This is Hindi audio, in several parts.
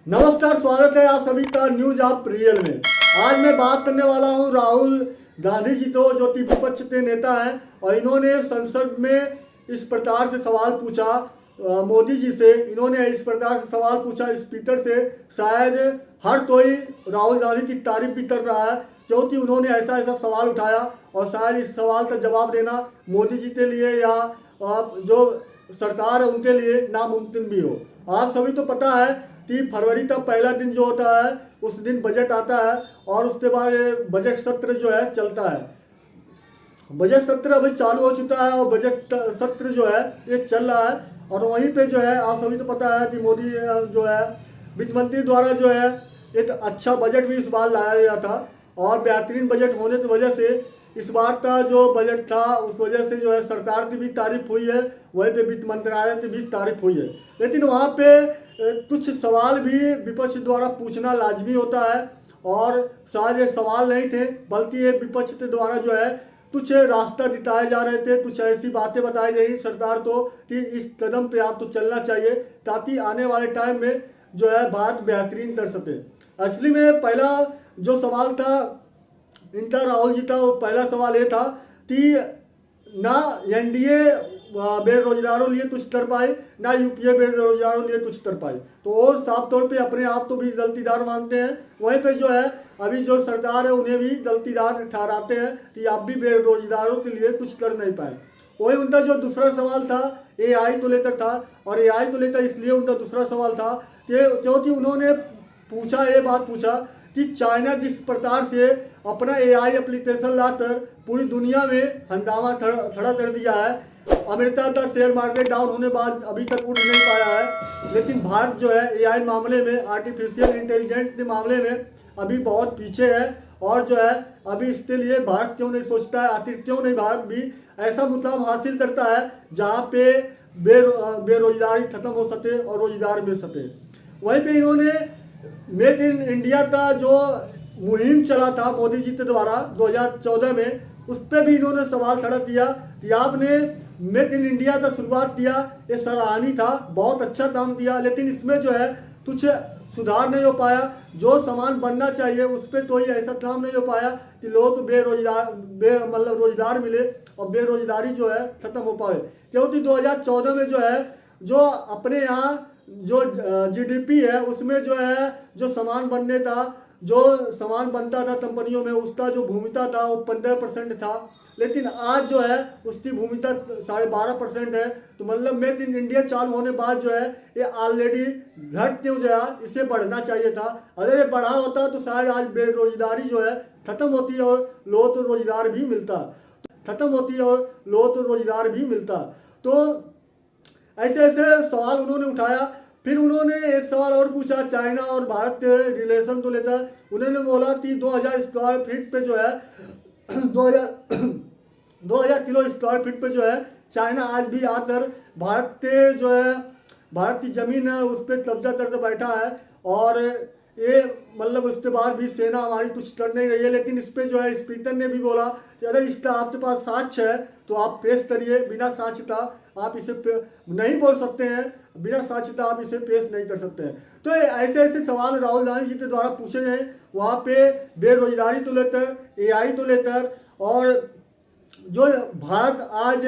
नमस्कार, स्वागत है आप सभी का न्यूज आप रियल में। आज मैं बात करने वाला हूं राहुल गांधी जी तो जो कि विपक्ष के नेता हैं और इन्होंने संसद में इस प्रकार से सवाल पूछा मोदी जी से। इन्होंने इस प्रकार से सवाल पूछा स्पीकर से, शायद हर कोई राहुल गांधी की तारीफ भी कर रहा है क्योंकि उन्होंने ऐसा ऐसा सवाल उठाया और शायद इस सवाल का जवाब देना मोदी जी के लिए या जो सरकार है उनके लिए नामुमकिन भी हो। आप सभी तो पता है कि फरवरी का पहला दिन जो होता है उस दिन बजट आता है और उसके बाद बजट सत्र जो है चलता है। बजट सत्र अभी चालू हो चुका है और बजट सत्र जो है ये चल रहा है और वहीं पे जो है आप सभी को पता है कि मोदी जो है वित्त मंत्री द्वारा जो है एक अच्छा बजट भी इस बार लाया गया था और बेहतरीन बजट होने की वजह से इस बार का जो बजट था उस वजह से जो है सरकार की भी तारीफ हुई है, वहीं पे वित्त मंत्रालय की भी तारीफ हुई है। लेकिन वहाँ पे कुछ सवाल भी विपक्ष द्वारा पूछना लाजमी होता है और शायद ये सवाल नहीं थे बल्कि ये विपक्ष के द्वारा जो है कुछ रास्ता दिखाए जा रहे थे, कुछ ऐसी बातें बताई गई सरकार को कि इस कदम पे आप तो चलना चाहिए ताकि आने वाले टाइम में जो है भारत बेहतरीन कर सके। असली में पहला जो सवाल था इनका राहुल जी का, वो पहला सवाल ये था कि ना एनडीए बेरोजगारों लिए कुछ कर पाए ना यूपीए बेरोजगारों लिए कुछ कर पाए, तो वो साफ तौर पे अपने आप तो भी गलतीदार मानते हैं। वहीं पे जो है अभी जो सरकार है उन्हें भी गलतीदार ठहराते हैं कि आप भी बेरोजगारों के लिए कुछ कर नहीं पाए। वही उनका जो दूसरा सवाल था एआई को लेकर था और एआई को लेकर इसलिए उनका दूसरा सवाल था क्योंकि उन्होंने ये बात पूछा कि चाइना जिस प्रकार से अपना एआई एप्लीकेशन लाकर पूरी दुनिया में हंगामा खड़ा कर दिया है, अमेरिका का शेयर मार्केट डाउन होने बाद अभी तक उठ नहीं पाया है, लेकिन भारत जो है एआई मामले में, आर्टिफिशियल इंटेलिजेंस के मामले में अभी बहुत पीछे है। और जो है अभी इसके लिए भारत क्यों नहीं सोचता है, आखिर क्यों नहीं भारत भी ऐसा मुकाम हासिल करता है जहाँ पे बेरोजगारी खत्म हो सके और रोजगार मिल सके। वहीं पे इन्होंने मेक इन इंडिया का जो मुहिम चला था मोदी जी के द्वारा 2014 में, उस पर भी इन्होंने सवाल खड़ा किया कि आपने मेक इन इंडिया का शुरुआत किया, ये सराहनीय था, बहुत अच्छा काम किया, लेकिन इसमें जो है कुछ सुधार नहीं हो पाया। जो सामान बनना चाहिए उस पर कोई ऐसा काम नहीं हो पाया कि लोग मतलब रोजगार मिले और बेरोजगारी जो है खत्म हो पाए। क्योंकि 2014 में जो है जो अपने यहाँ जो जीडीपी है उसमें जो है जो सामान बनने का, जो सामान बनता था कंपनियों में, उसका जो भूमिका था वो 15% था, लेकिन आज जो है उसकी भूमिका 12.5% है। तो मतलब मेक इन इंडिया चालू होने बाद जो है ये ऑलरेडी घट क्यों गया, इसे बढ़ना चाहिए था। अगर ये बढ़ा होता तो शायद आज बेरोजगारी जो है खत्म होती और लोगों को रोजगार भी मिलता। तो ऐसे ऐसे सवाल उन्होंने उठाया। फिर उन्होंने एक सवाल और पूछा चाइना और भारत के रिलेशन को लेकर। उन्होंने बोला कि 2000 स्क्वायर फीट पे जो है 2000 किलो स्क्वायर फीट पे जो है चाइना आज भी आकर भारत के जो है भारत की ज़मीन है उस पर कब्जा करके बैठा है और ये मतलब उसके बाद भी सेना हमारी कुछ कर नहीं रही है। लेकिन इस पर जो है स्पीकर ने भी बोला कि अगर इसका आपके पास साक्ष्य है तो आप पेश करिए, बिना साक्ष्य का आप इसे नहीं बोल सकते हैं, बिना साक्ष्य का आप इसे पेश नहीं कर सकते हैं। तो ऐसे ऐसे सवाल राहुल गांधी जी के द्वारा पूछे गए वहाँ पे बेरोजगारी को लेकर, एआई को लेकर और जो भारत आज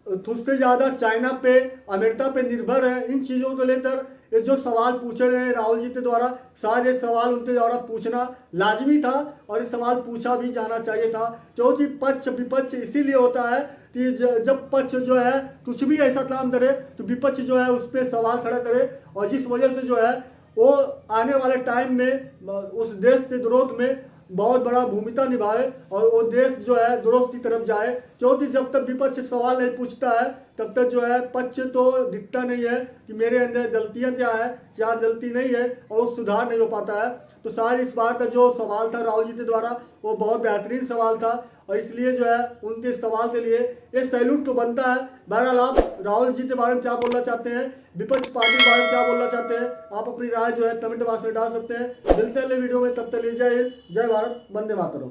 सबसे ज़्यादा चाइना पे, अमेरिका पे निर्भर है, इन चीज़ों को लेकर ये जो सवाल पूछे गए हैं राहुल जी के द्वारा, शायद ये सवाल उनके द्वारा पूछना लाजमी था और ये सवाल पूछा भी जाना चाहिए था। क्योंकि पक्ष विपक्ष इसीलिए होता है कि जब पक्ष जो है कुछ भी ऐसा काम करे तो विपक्ष जो है उस पर सवाल खड़ा करे और जिस वजह से जो है वो आने वाले टाइम में उस देश के विरोध में बहुत बड़ा भूमिका निभाए और वो देश जो है दुरुस्त की तरफ जाए। क्योंकि जब तक विपक्ष सवाल नहीं पूछता है तब तक जो है पक्ष तो दिखता नहीं है कि मेरे अंदर गलतियाँ क्या है, क्या गलती नहीं है और सुधार नहीं हो पाता है। तो शायद इस बार का जो सवाल था राहुल जी के द्वारा वो बहुत बेहतरीन सवाल था और इसलिए जो है उनके सवाल के लिए ये सैल्यूट तो बनता है। बहरहाल आप राहुल जी के बारे में क्या बोलना चाहते हैं, विपक्ष पार्टी के बारे में क्या बोलना चाहते हैं, आप अपनी राय जो है कमेंट बॉक्स में डाल सकते हैं। मिलते हैं अगले वीडियो में, तब तक जय हिंद, जय भारत, वंदे मातरम।